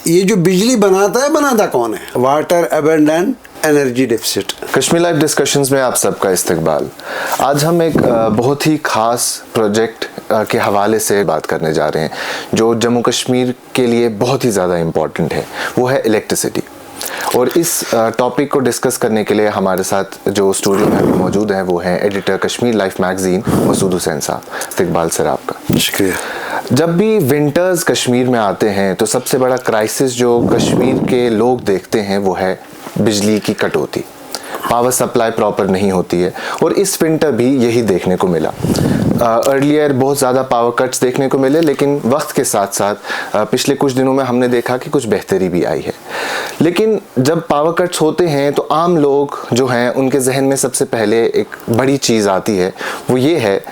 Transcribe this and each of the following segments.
ये जो बिजली बनाता कौन है? Water abundant energy deficit. Kashmir live discussions में आप सबका इस्तकबाल। आज हम एक बहुत ही खास प्रोजेक्ट के हवाले से बात करने जा रहे हैं जो जम्मू कश्मीर के लिए बहुत ही ज़्यादा इम्पॉर्टेंट है, वो है इलेक्ट्रिसिटी। और इस टॉपिक को डिस्कस करने के लिए हमारे साथ जो स्टूडियो में मौजूद हैं वो हैं editor Kashmir life magazine Masood Hussain साहब। इस्तकबाल सर आपका। शुक्रिया। जब भी विंटर्स कश्मीर में आते हैं तो सबसे बड़ा क्राइसिस जो कश्मीर के लोग देखते हैं वो है बिजली की कटौती। पावर सप्लाई प्रॉपर नहीं होती है और इस विंटर भी यही देखने को मिला। अर्लियर बहुत ज़्यादा पावर कट्स देखने को मिले, लेकिन वक्त के साथ साथ पिछले कुछ दिनों में हमने देखा कि कुछ बेहतरी भी आई है। लेकिन जब पावर कट्स होते हैं तो आम लोग जो हैं उनके जहन में सबसे पहले एक बड़ी चीज़ आती है, वो ये है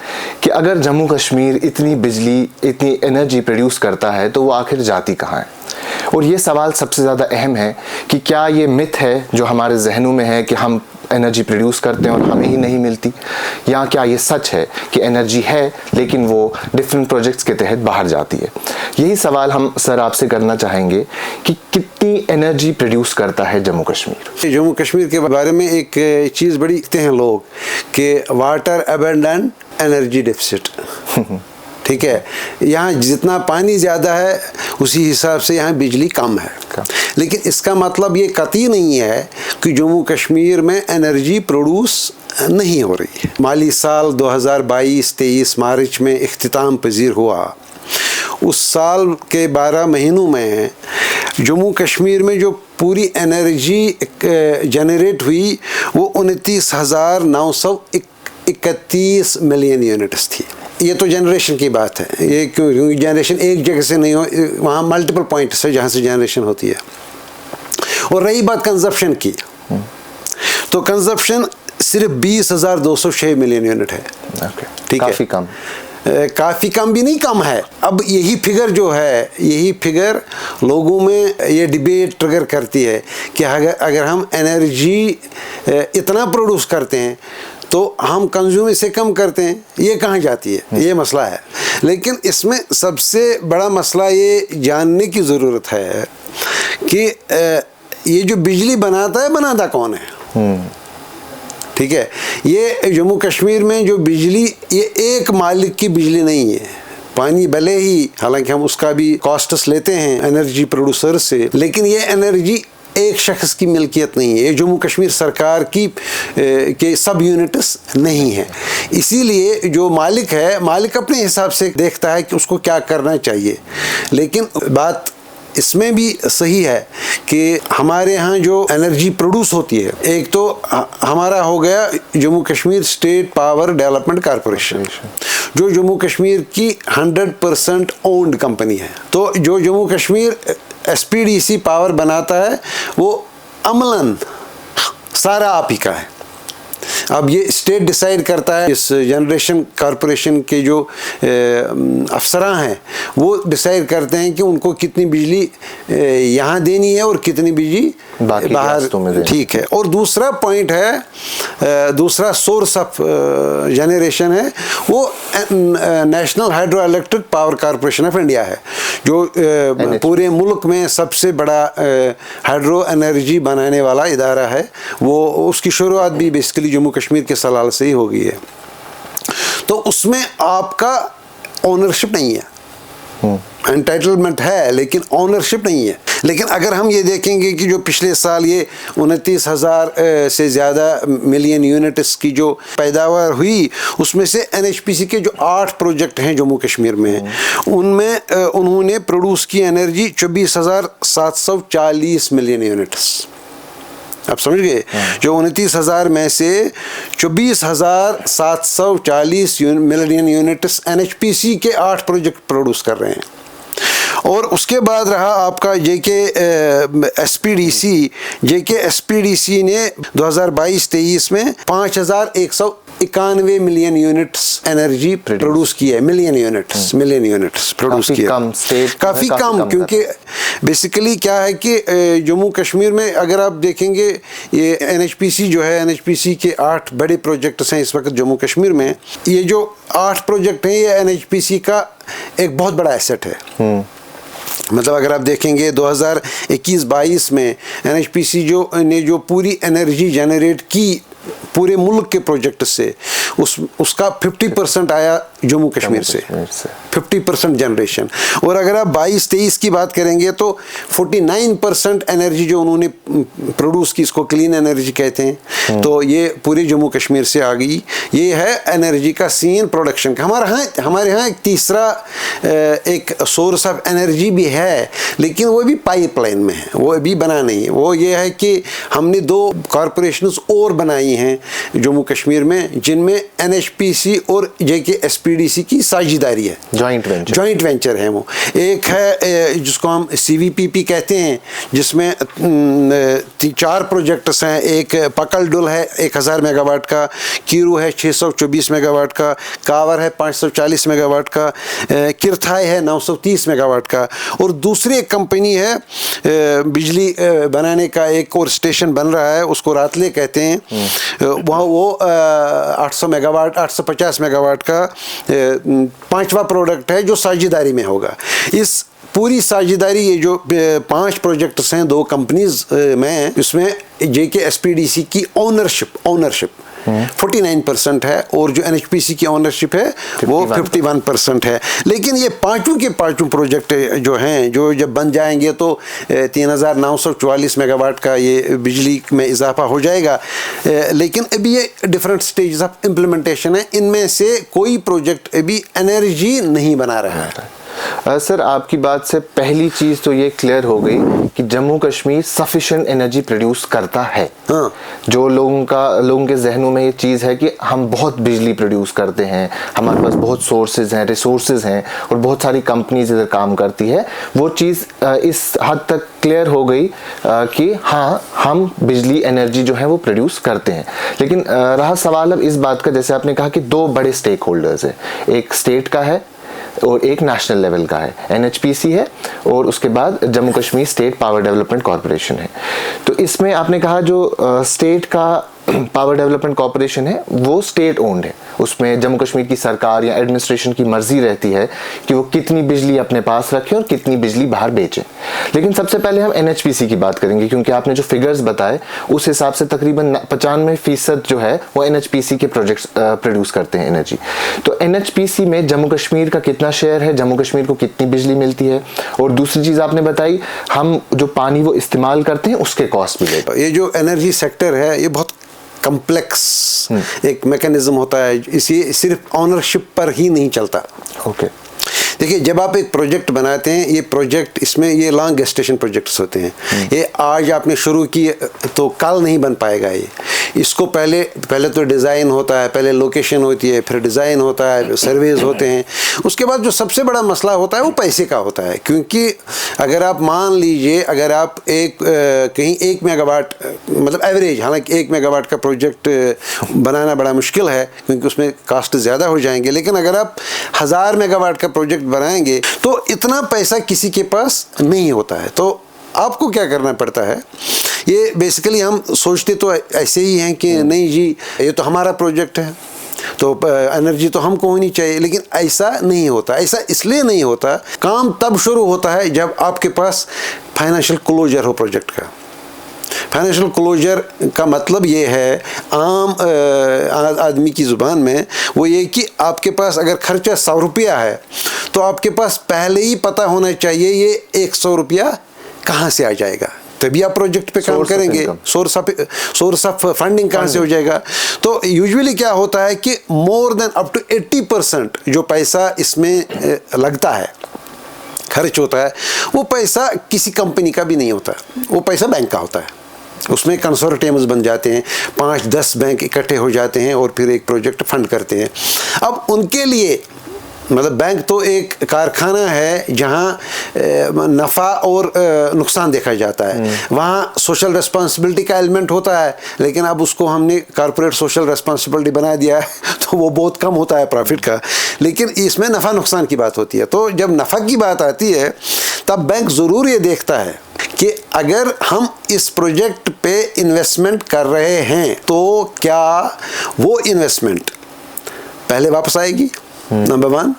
कि अगर जम्मू कश्मीर इतनी बिजली, इतनी एनर्जी प्रोड्यूस करता है तो वो आखिर जाती कहाँ है। और ये सवाल सबसे ज़्यादा अहम है कि क्या ये मिथ है जो हमारे जहनों में है कि हम एनर्जी प्रोड्यूस करते हैं और हमें ही नहीं मिलती, या क्या ये सच है कि एनर्जी है लेकिन वो डिफरेंट प्रोजेक्ट्स के तहत बाहर जाती है। यही सवाल हम सर आपसे करना चाहेंगे कि कितनी एनर्जी प्रोड्यूस करता है जम्मू कश्मीर। जम्मू कश्मीर के बारे में एक चीज़ बड़ी कहते हैं लोग कि वाटर अबंडेंट एनर्जी डेफिसिट। ठीक है, यहाँ जितना पानी ज़्यादा है उसी हिसाब से यहाँ बिजली कम है। लेकिन इसका मतलब ये कतई नहीं है कि जम्मू कश्मीर में एनर्जी प्रोड्यूस नहीं हो रही है। माली साल 2022-23 मार्च में इख्तिताम पजीर हुआ। उस साल के 12 महीनों में जम्मू कश्मीर में जो पूरी एनर्जी जनरेट हुई वो 29,931 मिलियन यूनिट्स थी। ये तो जनरेशन की बात है, ये क्योंकि जनरेशन एक जगह से नहीं हो, वहाँ मल्टीपल पॉइंट्स है जहाँ से जनरेशन होती है। और रही बात कंजप्शन की, तो कंजप्शन सिर्फ 20,206 मिलियन यूनिट है। ठीक है, काफ़ी कम। काफ़ी कम भी नहीं, कम है। अब यही फिगर जो है, यही फिगर लोगों में ये डिबेट ट्रिगर करती है कि अगर हम एनर्जी इतना प्रोड्यूस करते हैं तो हम कंज्यूम से कम करते हैं, ये कहाँ जाती है, ये मसला है। लेकिन इसमें सबसे बड़ा मसला ये जानने की ज़रूरत है कि ये जो बिजली बनाता कौन है। ठीक है, ये जम्मू कश्मीर में जो बिजली, ये एक मालिक की बिजली नहीं है। पानी भले ही, हालांकि हम उसका भी कॉस्ट्स लेते हैं एनर्जी प्रोड्यूसर से, लेकिन ये एनर्जी एक शख्स की मिल्कियत नहीं है, ये जम्मू कश्मीर सरकार की के सब यूनिट्स नहीं है। इसीलिए जो मालिक है, मालिक अपने हिसाब से देखता है कि उसको क्या करना चाहिए। लेकिन बात इसमें भी सही है कि हमारे यहाँ जो एनर्जी प्रोड्यूस होती है, एक तो हमारा हो गया Jammu Kashmir state power development corporation, जो जम्मू कश्मीर की 100% ओन्ड कंपनी है। तो जो जम्मू कश्मीर SPDC पावर बनाता है वो अमलन सारा आप ही का है। अब ये स्टेट डिसाइड करता है, इस जनरेशन कॉरपोरेशन के जो अफसरान हैं वो डिसाइड करते हैं कि उनको कितनी बिजली यहाँ देनी है और कितनी बिजली बाहर। ठीक है, और दूसरा पॉइंट है, दूसरा सोर्स ऑफ जनरेशन है वो national hydro electric power corporation of India है, जो पूरे मुल्क में सबसे बड़ा हाइड्रो एनर्जी बनाने वाला इदारा है। वो उसकी शुरुआत भी बेसिकली जम्मू कश्मीर के सलाल से ही हो गई है। तो उसमें आपका ओनरशिप नहीं है, एंटाइटलमेंट है लेकिन ओनरशिप नहीं है। लेकिन अगर हम ये देखेंगे कि जो पिछले साल ये 29,000 से ज़्यादा मिलियन यूनिट्स की जो पैदावार हुई, उसमें से NHPC के जो 8 प्रोजेक्ट हैं जम्मू कश्मीर में, उनमें उन्होंने प्रोड्यूस की एनर्जी 24,740 मिलियन यूनिट्स। आप समझ गए, जो 29,000 में से 24,740 मिलियन यूनिट्स NHPC के 8 प्रोजेक्ट प्रोड्यूस कर रहे हैं। और उसके बाद रहा आपका JK SPDC ने 2022-23 में 5,191 मिलियन यूनिट्स एनर्जी प्रोड्यूस की है। मिलियन यूनिट्स प्रोड्यूस की है, काफ़ी कम। क्योंकि बेसिकली क्या है कि जम्मू कश्मीर में अगर आप देखेंगे, ये NHPC जो है, NHPC के 8 बड़े प्रोजेक्ट्स हैं इस वक्त जम्मू कश्मीर में। ये जो 8 प्रोजेक्ट हैं, ये NHPC का एक बहुत बड़ा एसेट है। मतलब अगर आप देखेंगे 2021-22 में NHPC जो पूरी एनर्जी जनरेट की पूरे मुल्क के प्रोजेक्ट से, उसका 50% आया जम्मू कश्मीर से, 50% जनरेशन। और अगर आप 22-23 की बात करेंगे तो 49% एनर्जी जो उन्होंने प्रोड्यूस की, इसको क्लीन एनर्जी कहते हैं, तो ये पूरे जम्मू कश्मीर से आ गई। ये है एनर्जी का सीन प्रोडक्शन का। हमारे यहाँ एक तीसरा एक सोर्स ऑफ एनर्जी भी है, लेकिन वो भी पाइपलाइन में है, वो अभी बना नहीं है। वो ये है कि हमने 2 कॉरपोरेशंस और बनाई हैं जम्मू कश्मीर में, जिनमें NHPC और JKSPDC की साझेदारी है, जॉइंट वेंचर है। वो एक है जिसको हम CVPP कहते हैं, जिसमें 4 प्रोजेक्ट्स हैं। एक पकलडुल है 1000 मेगावाट का, कीरू है 624 मेगावाट का, कावर है 540 मेगावाट का, किरथाई है 930 मेगावाट का, और दूसरी एक कंपनी है बिजली बनाने का एक और स्टेशन बन रहा है, उसको रातले कहते हैं। वहाँ वो 800 मेगावाट 850 मेगावाट का 5वां प्रोडक्ट है जो साझेदारी में होगा। इस पूरी साझेदारी, ये जो 5 प्रोजेक्ट्स हैं 2 कंपनीज में, इसमें JKSPDC की ओनरशिप 49% है और जो NHPC की ओनरशिप है वो 51% है। लेकिन ये पांचों के पांचों प्रोजेक्ट जो हैं, जो जब बन जाएंगे तो 3944 मेगावाट का ये बिजली में इजाफा हो जाएगा। लेकिन अभी ये डिफरेंट स्टेज ऑफ इम्प्लीमेंटेशन है। इनमें से कोई प्रोजेक्ट अभी एनर्जी नहीं बना रहा है। सर, आपकी बात से पहली चीज तो ये क्लियर हो गई कि Jammu Kashmir sufficient energy produce करता है। हाँ। जो लोगों के जहनों में ये चीज है कि हम बहुत बिजली प्रोड्यूस करते हैं, हमारे पास बहुत सोर्सेज हैं, रिसोर्सेज हैं और बहुत सारी कंपनीज इधर काम करती है, वो चीज इस हद तक क्लियर हो गई कि हाँ, हम बिजली एनर्जी जो है वो प्रोड्यूस करते हैं। लेकिन रहा सवाल अब इस बात का, जैसे आपने कहा कि 2 बड़े स्टेक होल्डर्स है, एक स्टेट का है और एक नेशनल लेवल का है, NHPC है, और उसके बाद Jammu Kashmir state power development corporation है। तो इसमें आपने कहा जो स्टेट का पावर डेवलपमेंट कॉरपोरेशन है वो स्टेट ओन्ड है, उसमें जम्मू कश्मीर की सरकार या एडमिनिस्ट्रेशन की मर्जी रहती है कि वो कितनी बिजली अपने पास रखे और कितनी बिजली बाहर बेचे। लेकिन सबसे पहले हम NHPC की बात करेंगे, क्योंकि आपने जो फिगर्स बताए उस हिसाब से तकरीबन 95% जो है वो NHPC के प्रोजेक्ट्स प्रोड्यूस करते हैं एनर्जी। तो NHPC में जम्मू कश्मीर का कितना शेयर है, जम्मू कश्मीर को कितनी बिजली मिलती है, और दूसरी चीज आपने बताई हम जो पानी वो इस्तेमाल करते हैं उसके कॉस्ट भी लेते हैं। ये जो एनर्जी सेक्टर है ये बहुत कॉम्प्लेक्स एक मैकेनिज्म होता है, इसी सिर्फ ओनरशिप पर ही नहीं चलता। ओके। देखिए, जब आप एक प्रोजेक्ट बनाते हैं, ये प्रोजेक्ट इसमें ये लॉन्ग गेस्टेशन प्रोजेक्ट्स होते हैं। ये आज आपने शुरू की तो कल नहीं बन पाएगा। ये इसको पहले तो डिज़ाइन होता है, पहले लोकेशन होती है, फिर डिज़ाइन होता है, सर्वेज होते हैं। उसके बाद जो सबसे बड़ा मसला होता है वो पैसे का होता है, क्योंकि अगर आप मान लीजिए अगर आप कहीं 1 मेगावाट मतलब एवरेज, हालांकि 1 मेगावाट का प्रोजेक्ट बनाना बड़ा मुश्किल है क्योंकि उसमें कास्ट ज़्यादा हो जाएंगे, लेकिन अगर आप 1000 मेगावाट का प्रोजेक्ट बनाएंगे तो इतना पैसा किसी के पास नहीं होता है। तो आपको क्या करना पड़ता है, ये बेसिकली हम सोचते तो ऐसे ही हैं कि नहीं जी ये तो हमारा प्रोजेक्ट है तो एनर्जी तो हमको होनी चाहिए, लेकिन ऐसा नहीं होता। ऐसा इसलिए नहीं होता, काम तब शुरू होता है जब आपके पास फाइनेंशियल क्लोजर हो प्रोजेक्ट का। फाइनेंशियल क्लोजर का मतलब ये है आम आदमी की ज़ुबान में, वो ये कि आपके पास अगर खर्चा 100 रुपया है तो आपके पास पहले ही पता होना चाहिए ये 100 रुपया कहाँ से आ जाएगा, तभी आप प्रोजेक्ट पे काम करेंगे। सोर्स ऑफ फंडिंग कहाँ से हो जाएगा। तो यूजुअली क्या होता है कि मोर देन अप टू 80% जो पैसा इसमें लगता है, खर्च होता है, वो पैसा किसी कंपनी का भी नहीं होता, वो पैसा बैंक का होता है। उसमें कंसोर्टियम्स बन जाते हैं, 5-10 बैंक इकट्ठे हो जाते हैं और फिर एक प्रोजेक्ट फंड करते हैं। अब उनके लिए मतलब बैंक तो एक कारखाना है जहाँ नफ़ा और नुकसान देखा जाता है, वहाँ सोशल रिस्पॉन्सिबिलिटी का एलिमेंट होता है, लेकिन अब उसको हमने कॉर्पोरेट सोशल रिस्पॉन्सिबिलिटी बना दिया है तो वो बहुत कम होता है प्रॉफिट का, लेकिन इसमें नफ़ा नुकसान की बात होती है। तो जब नफ़ा की बात आती है तब बैंक ज़रूर ये देखता है कि अगर हम इस प्रोजेक्ट पे इन्वेस्टमेंट कर रहे हैं तो क्या वो इन्वेस्टमेंट पहले वापस आएगी, नंबर 1।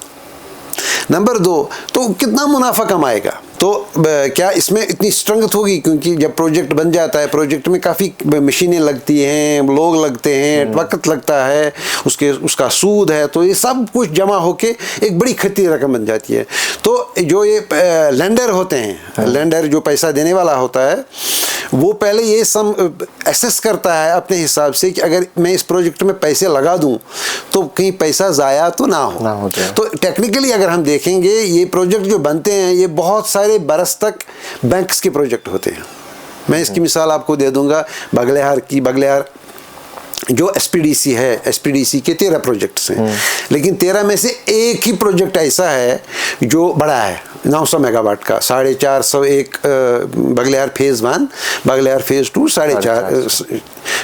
नंबर 2, तो कितना मुनाफा कमाएगा? तो क्या इसमें इतनी स्ट्रेंथ होगी? क्योंकि जब प्रोजेक्ट बन जाता है, प्रोजेक्ट में काफ़ी मशीनें लगती हैं, लोग लगते हैं, वक्त लगता है, उसका सूद है, तो ये सब कुछ जमा होके एक बड़ी खर्ची रकम बन जाती है। तो जो ये लेंडर होते हैं, लेंडर जो पैसा देने वाला होता है, वो पहले ये एसेस करता है अपने हिसाब से कि अगर मैं इस प्रोजेक्ट में पैसे लगा दूं तो कहीं पैसा ज़ाया तो ना हो। तो टेक्निकली अगर हम देखेंगे, ये प्रोजेक्ट जो बनते हैं ये बहुत सारे बरस तक बैंक्स के प्रोजेक्ट होते हैं। मैं इसकी मिसाल आपको दे दूंगा बगलिहार की। बगलिहार जो एसपीडीसी है, एसपीडीसी के 13 प्रोजेक्ट्स हैं, लेकिन 13 में से एक ही प्रोजेक्ट ऐसा है जो बड़ा है, 900 मेगावाट का, 450 एक Baglihar phase 1, Baglihar phase 2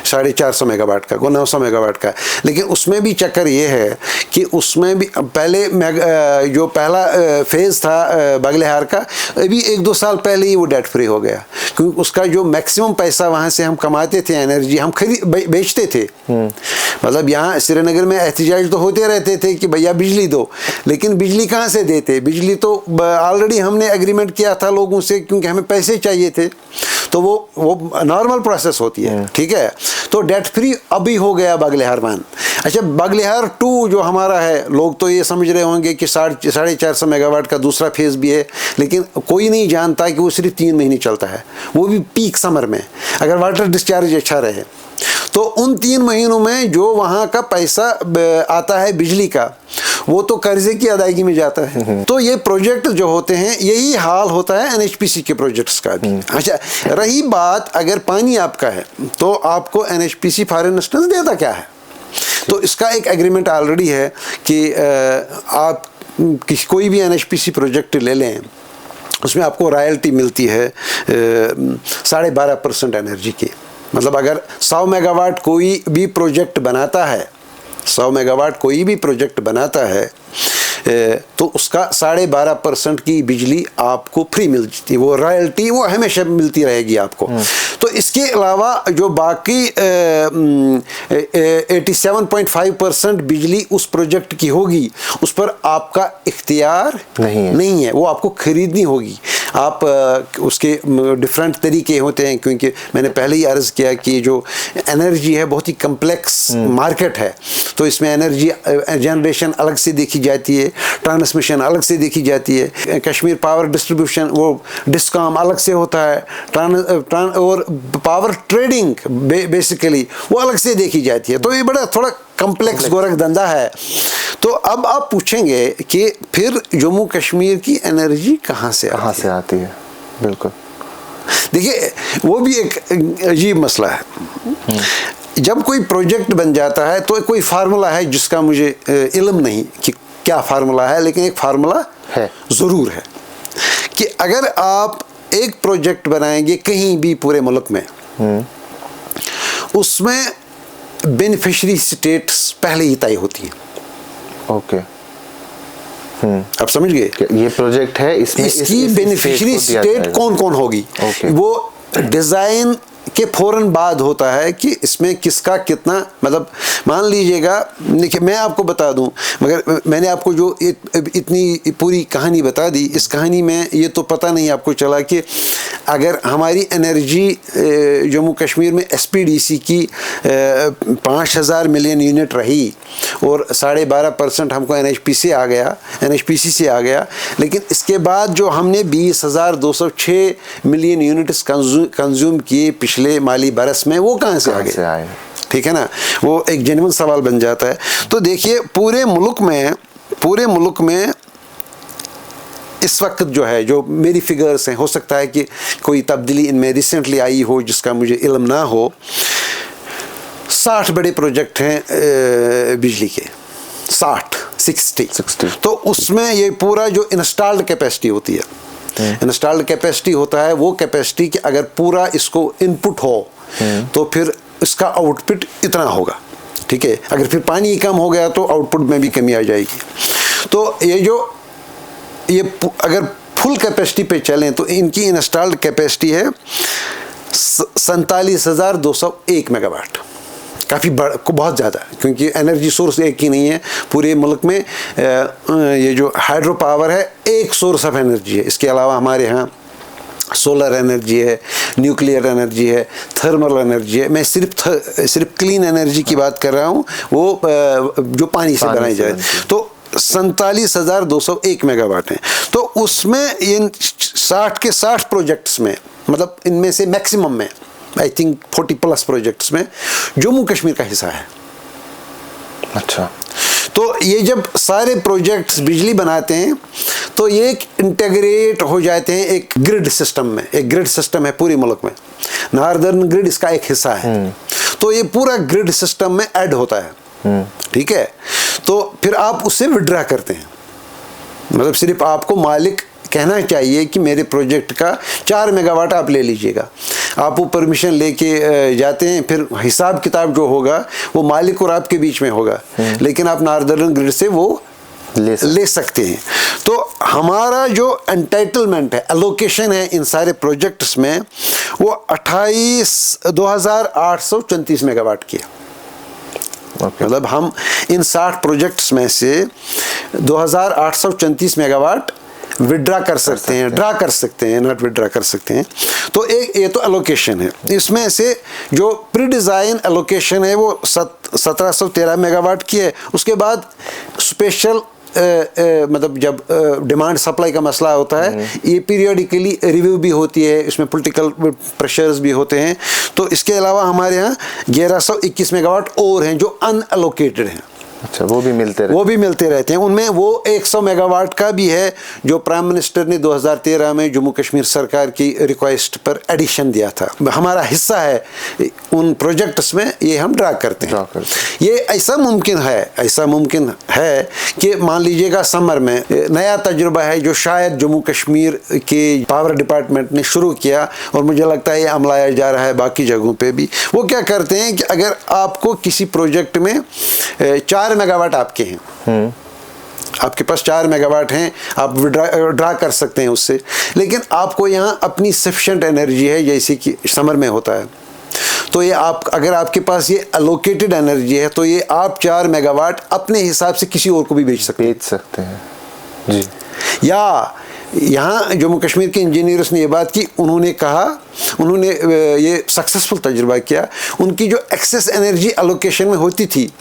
450 megawatt का, 900 मेगावाट का। लेकिन उसमें भी चक्कर ये है कि उसमें भी पहले जो पहला फेज़ था बगलिहार का, अभी 1-2 साल पहले ही वो डेट फ्री हो गया, क्योंकि उसका जो मैक्सिमम पैसा वहाँ से हम कमाते थे, एनर्जी हम बेचते थे। मतलब यहाँ श्रीनगर में एहतजाज तो होते रहते थे कि भैया बिजली दो, लेकिन बिजली कहाँ से देते? बिजली तो ऑलरेडी हमने एग्रीमेंट किया था लोगों से, क्योंकि हमें पैसे चाहिए थे, तो वो नॉर्मल प्रोसेस होती है, ठीक है। तो डेट फ्री अभी हो गया बगलिहार 1। अच्छा, बगलिहार 2 जो हमारा है, लोग तो ये समझ रहे होंगे कि 450 मेगावाट का दूसरा फेज़ भी है, लेकिन कोई नहीं जानता कि वो सिर्फ 3 महीने चलता है, वो भी पीक समर में, अगर वाटर डिस्चार्ज अच्छा रहे। तो उन 3 महीनों में जो वहाँ का पैसा आता है बिजली का, वो तो कर्जे की अदायगी में जाता है। तो ये प्रोजेक्ट जो होते हैं, यही हाल होता है एनएचपीसी के प्रोजेक्ट्स का भी। अच्छा, रही बात अगर पानी आपका है तो आपको एनएचपीसी फॉर इंस्टेंस देता क्या है? तो इसका एक एग्रीमेंट ऑलरेडी है कि आप कोई भी एनएचपीसी प्रोजेक्ट ले लें, उसमें आपको रॉयल्टी मिलती है 12.5% एनर्जी की। मतलब अगर 100 मेगावाट कोई भी प्रोजेक्ट बनाता है, 100 मेगावाट कोई भी प्रोजेक्ट बनाता है, तो उसका 12.5% की बिजली आपको फ्री मिलती है। वो रॉयल्टी वो हमेशा मिलती रहेगी आपको। तो इसके अलावा जो बाकी 87.5% बिजली उस प्रोजेक्ट की होगी, उस पर आपका इख्तियार नहीं है, वो आपको खरीदनी होगी। आप उसके डिफरेंट तरीके होते हैं, क्योंकि मैंने पहले ही अर्ज़ किया कि जो एनर्जी है बहुत ही कम्प्लेक्स मार्केट है। तो इसमें एनर्जी जनरेशन अलग से देखी जाती है, ट्रांसमिशन अलग से देखी जाती है, कश्मीर पावर डिस्ट्रीब्यूशन वो डिस्कॉम अलग से होता है, और पावर ट्रेडिंग बेसिकली वो अलग से देखी जाती है। तो ये बड़ा थोड़ा कम्प्लेक्स गोरख धंधा है। तो अब आप पूछेंगे कि फिर जम्मू कश्मीर की एनर्जी कहाँ से आती है? बिल्कुल, देखिए वो भी एक अजीब मसला है। जब कोई प्रोजेक्ट बन जाता है तो कोई फार्मूला है जिसका मुझे इल्म नहीं कि क्या फार्मूला है, लेकिन एक फार्मूला है ज़रूर है कि अगर आप एक प्रोजेक्ट बनाएंगे कहीं भी पूरे मुल्क में, उसमें बेनिफिशियरी स्टेट्स पहले ही तय होती हैं। ओके, आप समझ गए? ये प्रोजेक्ट है, इसकी बेनिफिशियरी स्टेट कौन कौन होगी, वो डिज़ाइन के फ़ौरन बाद होता है कि इसमें किसका कितना, मतलब मान लीजिएगा, देखिए मैं आपको बता दूं, मगर मैंने आपको जो इतनी पूरी कहानी बता दी, इस कहानी में ये तो पता नहीं आपको चला कि अगर हमारी एनर्जी जम्मू कश्मीर में एसपीडीसी की 5000 मिलियन यूनिट रही और 12.5% हमको एनएचपीसी से आ गया, लेकिन इसके बाद जो हमने 20,206 मिलियन यूनिट्स कंज्यूम किए पिछले माली बरस में, वो कहाँ से आए? ठीक है ना, वो एक जेन्युइन सवाल बन जाता है। तो देखिए पूरे मुल्क में इस वक्त जो है, जो मेरी फिगर्स हैं, हो सकता है कि कोई तब्दीली इनमें रिसेंटली आई हो जिसका मुझे इल्म ना हो, 60 बड़े प्रोजेक्ट हैं बिजली के, 60। तो उसमें ये पूरा जो इंस्टॉल्ड कैपेसिटी होती है, इंस्टॉल्ड कैपेसिटी होता है वो कैपेसिटी कि अगर पूरा इसको इनपुट हो तो फिर इसका आउटपुट इतना होगा, ठीक है। अगर फिर पानी कम हो गया तो आउटपुट में भी कमी आ जाएगी। तो ये अगर फुल कैपेसिटी पे चलें तो इनकी इंस्टॉल्ड कैपेसिटी है 47,201 मेगावाट, काफ़ी बहुत ज़्यादा, क्योंकि एनर्जी सोर्स एक ही नहीं है पूरे मुल्क में। ये जो हाइड्रो पावर है एक सोर्स ऑफ एनर्जी है, इसके अलावा हमारे यहाँ सोलर एनर्जी है, न्यूक्लियर एनर्जी है, थर्मल एनर्जी है। मैं सिर्फ क्लीन एनर्जी की बात कर रहा हूँ, वो जो पानी से बनाई जाए, तो 47,201 मेगावाट हैं। तो उसमें इन 60 के 60 प्रोजेक्ट्स में, मतलब इनमें से मैक्सिमम में आई थिंक 40+ प्रोजेक्ट्स में जम्मू कश्मीर का हिस्सा है। अच्छा, तो ये जब सारे प्रोजेक्ट्स बिजली बनाते हैं तो ये एक इंटीग्रेट हो जाते हैं एक ग्रिड सिस्टम में। एक ग्रिड सिस्टम है पूरे मुल्क में, नॉर्दर्न ग्रिड इसका एक हिस्सा है। तो ये पूरा ग्रिड सिस्टम में ऐड होता है, ठीक है। तो फिर आप उससे विड्रा करते हैं, मतलब सिर्फ आपको मालिक कहना चाहिए कि मेरे प्रोजेक्ट का 4 मेगावाट आप ले लीजिएगा, आप वो परमिशन लेके जाते हैं। फिर हिसाब किताब जो होगा वो मालिक और आपके बीच में होगा, लेकिन आप नॉर्दर्न ग्रिड से वो ले सकते हैं। तो हमारा जो एंटाइटलमेंट है, एलोकेशन है इन सारे प्रोजेक्ट्स में, वो 2,834 मेगावाट की है। मतलब हम इन 60 प्रोजेक्ट्स में से 2,834 मेगावाट विड्रा कर सकते हैं, ड्रा कर सकते हैं, नॉट विड्रा कर सकते हैं। तो एक ये तो एलोकेशन है। इसमें से जो प्री डिज़ाइन एलोकेशन है वो 1713 मेगावाट की है। उसके बाद स्पेशल मतलब जब डिमांड सप्लाई का मसला होता है, ये पीरियडिकली रिव्यू भी होती है, इसमें पॉलिटिकल प्रेशर्स भी होते हैं। तो इसके अलावा हमारे यहाँ 1121 मेगावाट और हैं जो अनएलोकेटेड हैं। अच्छा, वो भी मिलते रहते हैं। उनमें वो 100 मेगावाट का भी है जो प्राइम मिनिस्टर ने 2013 में जम्मू कश्मीर सरकार की रिक्वेस्ट पर एडिशन दिया था। हमारा हिस्सा है उन प्रोजेक्ट्स में, ये हम ड्रा करते हैं। ये ऐसा मुमकिन है कि मान लीजिएगा समर में नया तजुर्बा है जो शायद जम्मू कश्मीर के पावर डिपार्टमेंट ने शुरू किया, और मुझे लगता है ये अमलाया जा रहा है बाकी जगहों पे भी। वो क्या करते हैं कि अगर आपको किसी प्रोजेक्ट में 4 मेगावाट आपके हैं, आपके पास 4 मेगावाट हैं, आप ड्रा कर सकते हैं उससे, लेकिन आपको यहाँ अपनी सफिशिएंट एनर्जी है, जैसे कि समर में होता है। तो ये अगर आपके पास ये अलोकेटेड एनर्जी है तो ये आप 4 मेगावाट अपने हिसाब से किसी और को भी बेच सकते हैं जी। या यहाँ जम्मू कश्मीर के इंजीनियर्स ने ये बात की, उन्होंने ये सक्सेसफुल तजुर्बा किया। उनकी जो एक्सेस एनर्जी एलोकेशन में होती थी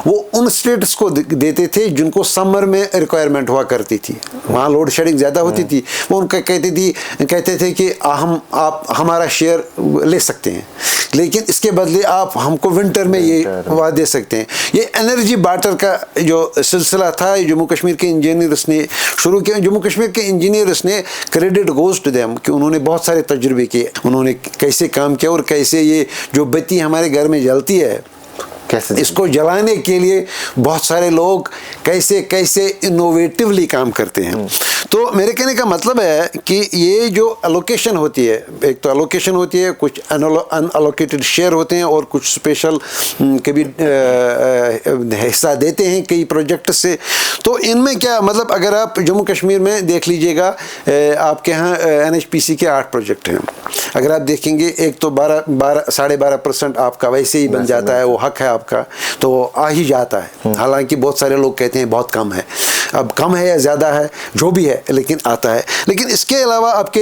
वो उन स्टेट्स को देते थे जिनको समर में रिक्वायरमेंट हुआ करती थी, वहाँ लोड शेडिंग ज़्यादा होती थी। वो उनका कहते थे कि आप हमारा शेयर ले सकते हैं, लेकिन इसके बदले आप हमको विंटर में ये वहाँ दे सकते हैं। ये एनर्जी बार्टर का जो सिलसिला था जम्मू कश्मीर के इंजीनियर्स ने शुरू किया। जम्मू कश्मीर के इंजीनियर्स ने क्रेडिट गोज टू देम कि उन्होंने बहुत सारे तजुर्बे किए, उन्होंने कैसे काम किया और कैसे ये जो बत्ती हमारे घर में जलती है कैसे इसको जलाने के लिए बहुत सारे लोग कैसे इनोवेटिवली काम करते हैं। तो मेरे कहने का मतलब है कि ये जो एलोकेशन होती है, एक तो एलोकेशन होती है, कुछ अनअलोकेटेड शेयर होते हैं और कुछ स्पेशल कभी हिस्सा देते हैं कई प्रोजेक्ट से। तो इनमेन क्या मतलब, अगर आप जम्मू कश्मीर में देख लीजिएगा, आपके यहाँ NHPC के 8 प्रोजेक्ट हैं। अगर आप देखेंगे, एक तो 12.5% आपका वैसे ही बन जाता है, वो हक है आपका, तो आ ही जाता है। हालांकि बहुत सारे लोग कहते हैं बहुत कम है, अब कम है या ज़्यादा है जो भी है, लेकिन आता है। लेकिन इसके अलावा आपका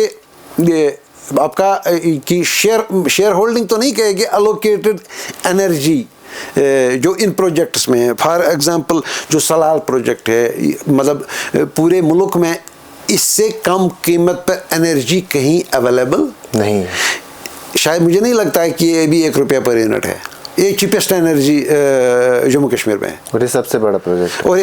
की शेयर होल्डिंग तो नहीं कहेगी, अलोकेटेड एनर्जी जो इन प्रोजेक्ट्स में है। फॉर एग्जांपल जो सलाल प्रोजेक्ट है, मतलब पूरे मुल्क में इससे कम कीमत पर एनर्जी कहीं अवेलेबल नहीं है। शायद मुझे नहीं लगता है कि ये भी 1 रुपया पर यूनिट है। ये चीपेस्ट एनर्जी जम्मू कश्मीर में है, और ये सबसे बड़ा प्रोजेक्ट है। और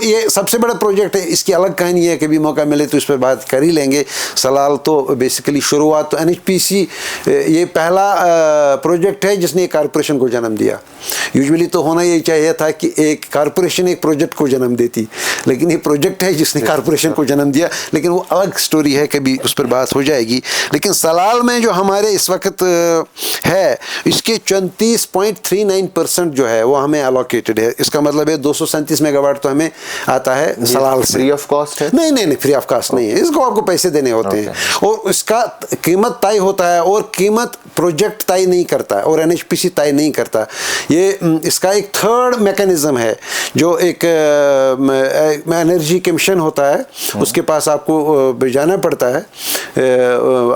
ये सबसे बड़ा प्रोजेक्ट है। इसकी अलग कहानी है, कभी मौका मिले तो इस पर बात कर ही लेंगे। सलाल तो बेसिकली शुरुआत तो NHPC ये पहला प्रोजेक्ट है जिसने कारपोरेशन को जन्म दिया। यूजुअली तो होना यही चाहिए था कि एक कारपोरेशन एक प्रोजेक्ट को जन्म देती, लेकिन ये प्रोजेक्ट है जिसने कारपोरेशन को जन्म दिया, लेकिन वो अलग स्टोरी है, कभी उस पर बात हो जाएगी। लेकिन सलाल में जो हमारे इस वक्त है, इसके 34.5 33.39% जो है वो हमें अलोकेटेड है। इसका मतलब है 237 मेगावाट तो हमें आता है सलाल से। फ्री ऑफ कॉस्ट है? नहीं, फ्री ऑफ कॉस्ट नहीं है, इसको आपको पैसे देने होते हैं और इसका कीमत तय होता है और कीमत प्रोजेक्ट तय नहीं करता और एनएचपीसी तय नहीं करता। ये इसका एक थर्ड मैकेनिज्म है जो एक एनर्जी कमीशन होता है, उसके पास आपको जाना पड़ता है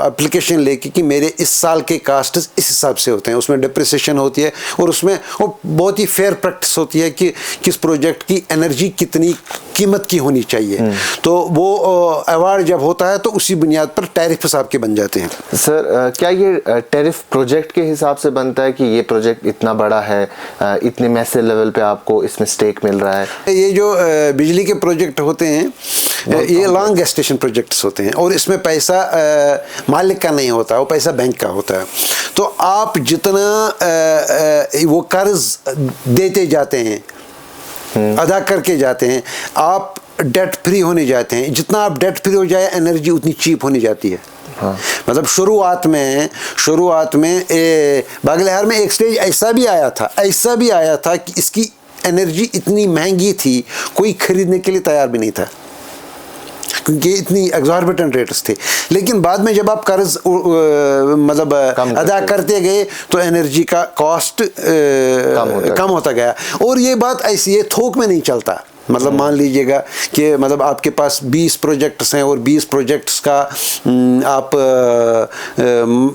एप्लीकेशन लेके कि मेरे इस साल के कास्ट इस हिसाब से होते हैं, उसमें डिप्रिसिएशन होती है और उसमें वो बहुत ही फेयर प्रैक्टिस होती है कि किस प्रोजेक्ट की एनर्जी कितनी कीमत की होनी चाहिए। तो वो अवार्ड जब होता है तो उसी बुनियाद पर टैरिफ हिसाब के बन जाते हैं। सर क्या ये टैरिफ प्रोजेक्ट के हिसाब से बनता है कि ये प्रोजेक्ट इतना बड़ा है, इतने मैसे लेवल पे आपको इसमें स्टेक मिल रहा है? ये जो बिजली के प्रोजेक्ट होते हैं ये लॉन्ग गेस्टेशन प्रोजेक्ट्स होते हैं और इसमें पैसा मालिक का नहीं होता, वो पैसा बैंक का होता है। तो आप जितना वो कर्ज देते जाते हैं, अदा करके जाते हैं, आप डेट फ्री होने जाते हैं। जितना आप डेट फ्री हो जाए एनर्जी उतनी चीप होने जाती है। हाँ। मतलब शुरुआत में बागलिहार में एक स्टेज ऐसा भी आया था कि इसकी एनर्जी इतनी महंगी थी कोई खरीदने के लिए तैयार भी नहीं था क्योंकि इतनी एग्जॉर्बिटेंट रेट्स थे। लेकिन बाद में जब आप कर्ज मतलब अदा करते गए तो एनर्जी का कॉस्ट कम होता गया। और ये बात ऐसी है, थोक में नहीं चलता। मतलब मान लीजिएगा कि मतलब आपके पास 20 प्रोजेक्ट्स हैं और 20 प्रोजेक्ट्स का आप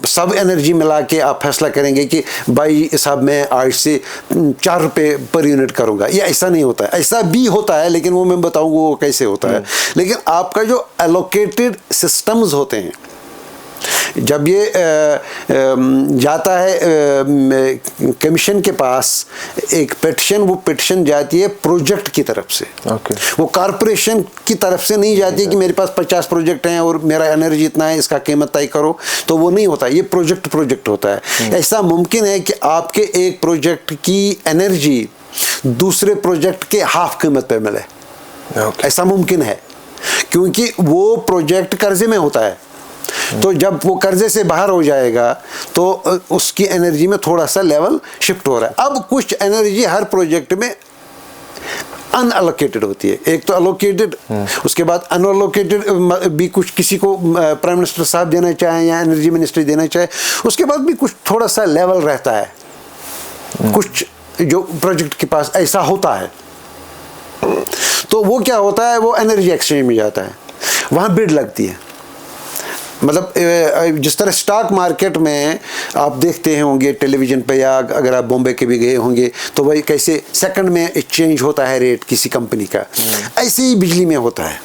सब एनर्जी मिला के आप फैसला करेंगे कि भाई साहब मैं आज से 4 रुपये पर यूनिट करूंगा। ये ऐसा नहीं होता है, ऐसा भी होता है लेकिन वो मैं बताऊंगा वो कैसे होता है। लेकिन आपका जो एलोकेटेड सिस्टम्स होते हैं, जब ये जाता है कमीशन के पास एक पिटीशन, वो पिटीशन जाती है प्रोजेक्ट की तरफ से। वो कॉरपोरेशन की तरफ से नहीं जाती है कि मेरे पास 50 प्रोजेक्ट हैं और मेरा एनर्जी इतना है, इसका कीमत तय करो। तो वो नहीं होता, ये प्रोजेक्ट होता है। ऐसा मुमकिन है कि आपके एक प्रोजेक्ट की एनर्जी दूसरे प्रोजेक्ट के हाफ कीमत पर मिले। ऐसा मुमकिन है क्योंकि वो प्रोजेक्ट कर्जे में होता है। तो जब वो कर्जे से बाहर हो जाएगा तो उसकी एनर्जी में थोड़ा सा लेवल शिफ्ट हो रहा है। अब कुछ एनर्जी हर प्रोजेक्ट में अनअलोकेटेड होती है। एक तो अलोकेटेड, उसके बाद अनअलोकेटेड भी कुछ किसी को प्राइम मिनिस्टर साहब देना चाहे या एनर्जी मिनिस्ट्री देना चाहे, उसके बाद भी कुछ थोड़ा सा लेवल रहता है। कुछ जो प्रोजेक्ट के पास ऐसा होता है तो वो क्या होता है, वो एनर्जी एक्सचेंज में जाता है, वहाँ बिड लगती है। मतलब जिस तरह स्टॉक मार्केट में आप देखते होंगे टेलीविज़न पे या अगर आप बॉम्बे के भी गए होंगे तो वही कैसे सेकंड में चेंज होता है रेट किसी कंपनी का, ऐसे ही बिजली में होता है।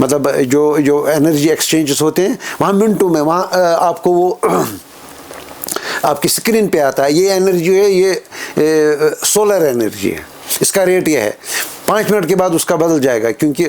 मतलब जो एनर्जी एक्सचेंजेस होते हैं वहाँ मिनटों में वहाँ आपको वो आपकी स्क्रीन पे आता है, ये एनर्जी है, ये सोलर एनर्जी है, इसका रेट ये है। 5 मिनट के बाद उसका बदल जाएगा क्योंकि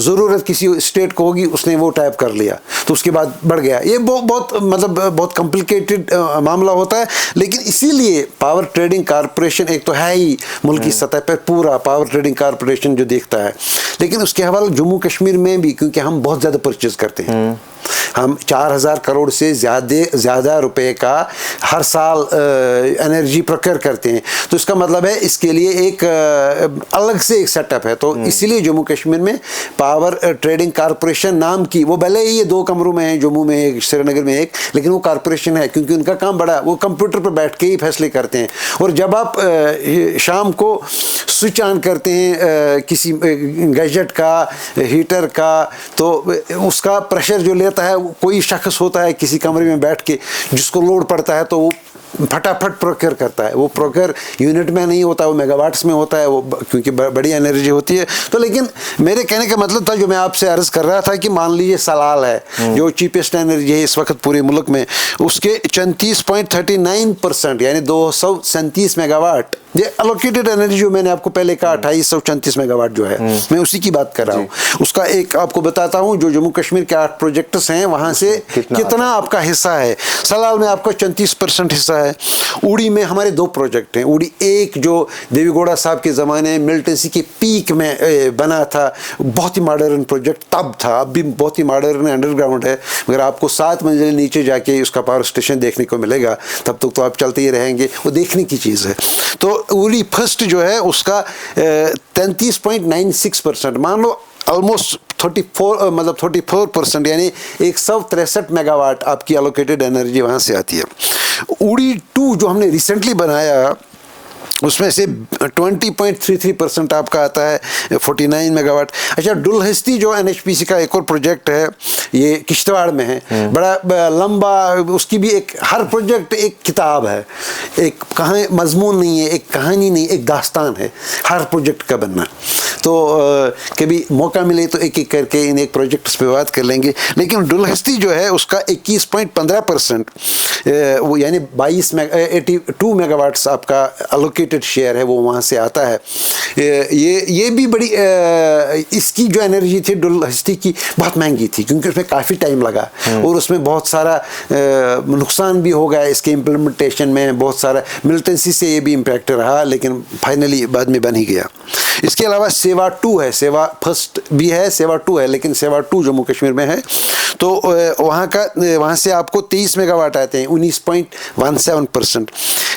ज़रूरत किसी स्टेट को होगी, उसने वो टाइप कर लिया तो उसके बाद बढ़ गया। ये बहुत कॉम्प्लिकेटेड मामला होता है। लेकिन इसीलिए पावर ट्रेडिंग कॉरपोरेशन एक तो है ही मुल्क की सतह पर पूरा पावर ट्रेडिंग कॉरपोरेशन जो देखता है, लेकिन उसके हवाले जम्मू कश्मीर में भी क्योंकि हम बहुत ज़्यादा परचेज करते हैं, हम 4000 करोड़ से ज़्यादा रुपए का हर साल एनर्जी प्रोक्योर करते हैं। तो इसका मतलब है इसके लिए एक अलग से एक सेटअप है। तो इसीलिए जम्मू कश्मीर में पावर ट्रेडिंग कॉरपोरेशन नाम की, वो भले ही ये 2 कमरों में है, जम्मू में एक, श्रीनगर में एक, लेकिन वो कॉरपोरेशन है क्योंकि उनका काम बड़ा, वो कंप्यूटर पर बैठ के ही फैसले करते हैं। और जब आप शाम को स्विच ऑन करते हैं किसी गैजेट का, हीटर का, तो उसका प्रेशर जो लेता है कोई शख्स होता है किसी कमरे में बैठ के, जिसको लोड पड़ता है तो वो फटाफट प्रोक्योर करता है। वो प्रोक्योर यूनिट में नहीं होता, वो मेगावाट्स में होता है, वो क्योंकि बड़ी एनर्जी होती है। तो लेकिन मेरे कहने का मतलब था, जो मैं आपसे अर्ज़ कर रहा था कि मान लीजिए सलाल है जो चीपेस्ट एनर्जी है इस वक्त पूरे मुल्क में, उसके 34.39% यानी 237 मेगावाट ये अलोकेटेड एनर्जी जो मैंने आपको पहले कहा 2834 मेगावाट जो है, मैं उसी की बात कर रहा हूँ। उसका एक आपको बताता हूँ, जो जम्मू कश्मीर के 8 प्रोजेक्ट्स हैं वहाँ से कितना आपका हिस्सा है। सलाल में आपका 34% हिस्सा है। उड़ी में हमारे 2 प्रोजेक्ट हैं। उड़ी एक जो देवीगौड़ा साहब के ज़माने मिलिटेंसी के पीक में बना था, बहुत ही मॉडर्न प्रोजेक्ट तब था, अब भी बहुत ही मॉडर्न अंडरग्राउंड है, मगर आपको 7 मंजिल नीचे जाके उसका पावर स्टेशन देखने को मिलेगा, तब तक तो आप चलते ही रहेंगे, वो देखने की चीज़ है। तो उड़ी फर्स्ट जो है उसका 33.96%, मान लो ऑलमोस्ट 34% यानी 163 मेगावाट आपकी एलोकेटेड एनर्जी वहाँ से आती है। उड़ी 2 जो हमने रिसेंटली बनाया उसमें से 20.33% आपका आता है 49 मेगावाट। अच्छा, डुलहस्ती जो NHPC का एक और प्रोजेक्ट है, ये किश्तवाड़ में है, बड़ा लंबा, उसकी भी एक, हर प्रोजेक्ट एक किताब है, एक कहानी, मजमून नहीं है, एक कहानी नहीं, एक दास्तान है हर प्रोजेक्ट का बनना। तो कभी मौका मिले तो एक एक करके इन एक प्रोजेक्ट्स पे बात कर लेंगे। लेकिन डुलहस्ती जो है उसका 21.15%, वो यानी 82 मेगावाट्स आपका अलोकेटेड शेयर है, वो वहाँ से आता है। ये भी बड़ी, इसकी जो एनर्जी थी डुलहस्ती की बहुत महंगी थी, क्योंकि उसमें काफ़ी टाइम लगा और उसमें बहुत सारा नुकसान भी हो गया इसके इम्प्लीमेंटेशन में, बहुत सारा मिलिटेंसी से ये भी इम्पैक्ट रहा, लेकिन फाइनली बाद में बन ही गया। इसके अलावा सेवा 2 है, सेवा फर्स्ट भी है, सेवा 2 है, लेकिन सेवा 2 जम्मू कश्मीर में है। तो वहाँ से आपको 23 मेगावाट आते हैं, 19.17%।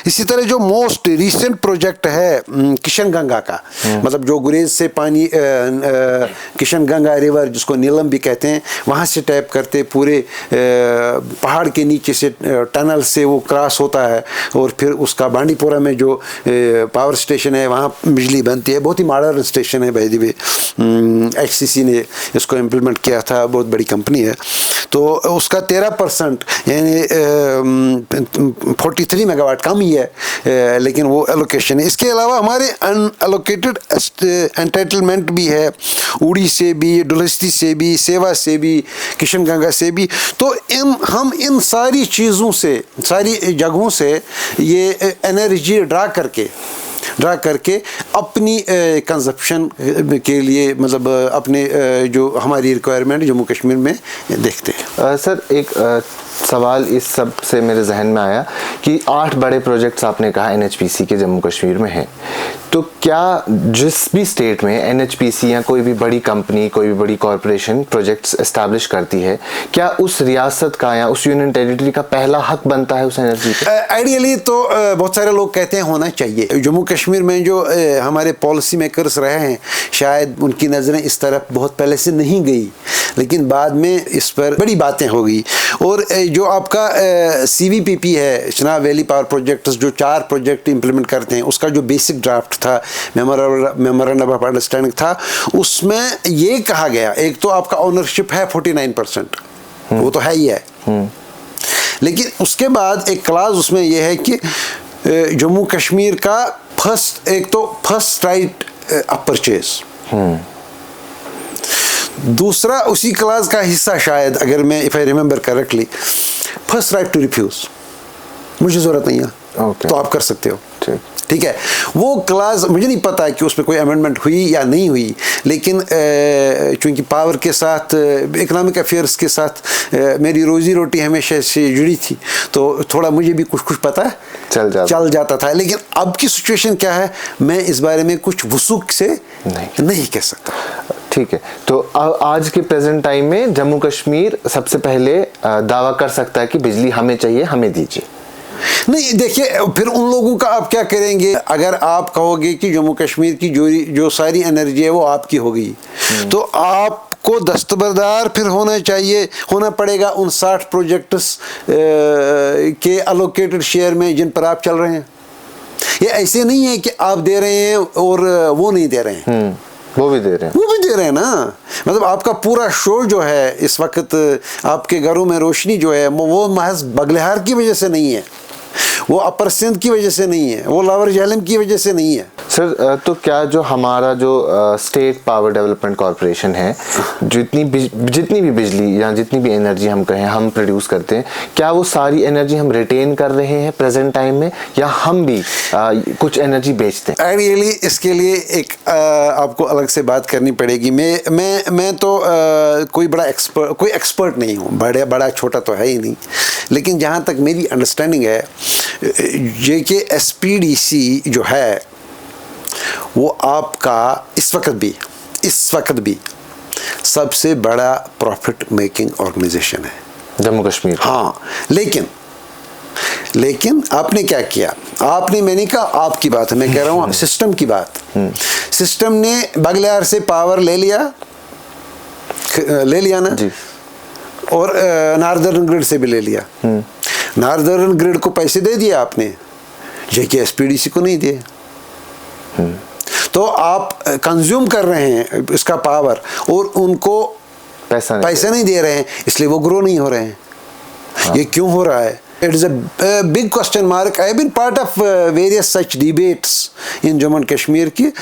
इसी तरह जो मोस्ट रिसेंट प्रोजेक्ट है किशन गंगा का, मतलब जो गुरेज से पानी किशन गंगा रिवर जिसको नीलम भी कहते हैं, वहाँ से टैप करते पूरे पहाड़ के नीचे से टनल से वो क्रॉस होता है और फिर उसका बांडीपोरा में जो पावर स्टेशन है वहाँ बिजली बनती है। बहुत ही मॉडर्न स्टेशन है भाई दी, HCC ने इसको इम्प्लीमेंट किया था, बहुत बड़ी कंपनी है। तो उसका 13% यानी 43 मेगावाट कम ही है, लेकिन वो एलोकेशन है। इसके अलावा हमारे अनएलोकेटेड एंटाइटलमेंट भी है, उड़ी से भी, डुलहस्ती से भी, सेवा से भी, किशन गंगा से भी। तो हम इन सारी चीज़ों से, सारी जगहों से ये एनर्जी ड्रा करके अपनी कंजप्शन के लिए, मतलब अपने जो हमारी रिक्वायरमेंट जम्मू कश्मीर में देखते हैं। सर, एक सवाल इस सब से मेरे जहन में आया कि 8 बड़े प्रोजेक्ट्स आपने कहा NHPC के जम्मू कश्मीर में हैं, तो क्या जिस भी स्टेट में NHPC या कोई भी बड़ी कंपनी, कोई भी बड़ी कॉरपोरेशन प्रोजेक्ट्स एस्टैब्लिश करती है, क्या उस रियासत का या उस यूनियन टेरिटरी का पहला हक बनता है उस एनर्जी पे? आइडियली तो बहुत सारे लोग कहते हैं होना चाहिए। जम्मू कश्मीर में जो हमारे पॉलिसी मेकर्स रहे हैं, शायद उनकी नज़रें इस तरफ बहुत पहले से नहीं गई, लेकिन बाद में इस पर बड़ी बातें हो गई। और जो आपका CVPP है, चिनाब वैली पावर प्रोजेक्ट्स, जो 4 प्रोजेक्ट इंप्लीमेंट करते हैं, उसका जो बेसिक ड्राफ्ट था, मेमोरेंडम ऑफ अंडरस्टैंडिंग था, उसमें ये कहा गया, एक तो आपका ओनरशिप है 49%, वो तो है ही है, लेकिन उसके बाद एक क्लास उसमें यह है कि जम्मू कश्मीर का फर्स्ट राइट ऑफ परचेज, दूसरा उसी क्लास का हिस्सा, शायद अगर मैं if I remember correctly, first right to refuse, मुझे जरूरत नहीं है तो आप कर सकते हो, ठीक है। वो क्लास मुझे नहीं पता है कि उसमें कोई अमेंडमेंट हुई या नहीं हुई, लेकिन चूंकि पावर के साथ, इकोनॉमिक अफेयर्स के साथ मेरी रोजी रोटी हमेशा से जुड़ी थी, तो थोड़ा मुझे भी कुछ पता चल जाता था। लेकिन अब की सिचुएशन क्या है, मैं इस बारे में कुछ वसूख से नहीं कह सकता। ठीक है, तो आज के प्रेजेंट टाइम में जम्मू कश्मीर सबसे पहले दावा कर सकता है कि बिजली हमें चाहिए, हमें दीजिए। नहीं, देखिए, फिर उन लोगों का आप क्या करेंगे? अगर आप कहोगे कि जम्मू कश्मीर की जो सारी एनर्जी है वो आपकी हो गई, तो आपको दस्तबरदार फिर होना पड़ेगा उन 60 प्रोजेक्ट्स के अलोकेटेड शेयर में जिन पर आप चल रहे हैं। ये ऐसे नहीं है कि आप दे रहे हैं और वो नहीं दे रहे हैं, वो भी दे रहे हैं ना। मतलब आपका पूरा शोर जो है इस वक्त, आपके घरों में रोशनी जो है वो महज बगलिहार की वजह से नहीं है, वो अपर सिंध की वजह से नहीं है, वो लावर जालिम की वजह से नहीं है। सर तो क्या जो हमारा जो स्टेट पावर डेवलपमेंट कॉरपोरेशन है, जितनी भी बिजली या जितनी भी एनर्जी हम कहें हम प्रोड्यूस करते हैं, क्या वो सारी एनर्जी हम रिटेन कर रहे हैं प्रेजेंट टाइम में, या हम भी कुछ एनर्जी बेचते हैं? आइडियली इसके लिए एक आपको अलग से बात करनी पड़ेगी। मैं तो कोई एक्सपर्ट नहीं हूँ, बड़ा छोटा तो है ही नहीं, लेकिन जहाँ तक मेरी अंडरस्टैंडिंग है, जेके एसपीडीसी जो है वो आपका इस वक्त भी सबसे बड़ा प्रॉफिट मेकिंग ऑर्गेनाइजेशन है जम्मू कश्मीर। हाँ, लेकिन आपने क्या किया? मैंने कहा आपकी बात है, मैं कह रहा हूँ सिस्टम की बात। सिस्टम ने बगलियार से पावर ले लिया ना जी, और नॉर्दर्न ग्रिड से भी ले लिया। नॉर्दर्न ग्रिड को पैसे दे दिए आपने, जेके एसपीडीसी को नहीं दिए। तो आप कंज्यूम कर रहे हैं इसका पावर और उनको पैसा नहीं दे रहे हैं, इसलिए वो ग्रो नहीं हो रहे हैं। हाँ। ये क्यों हो रहा है? It is a big question mark. I have been part of various such debates in Jammu and Kashmir की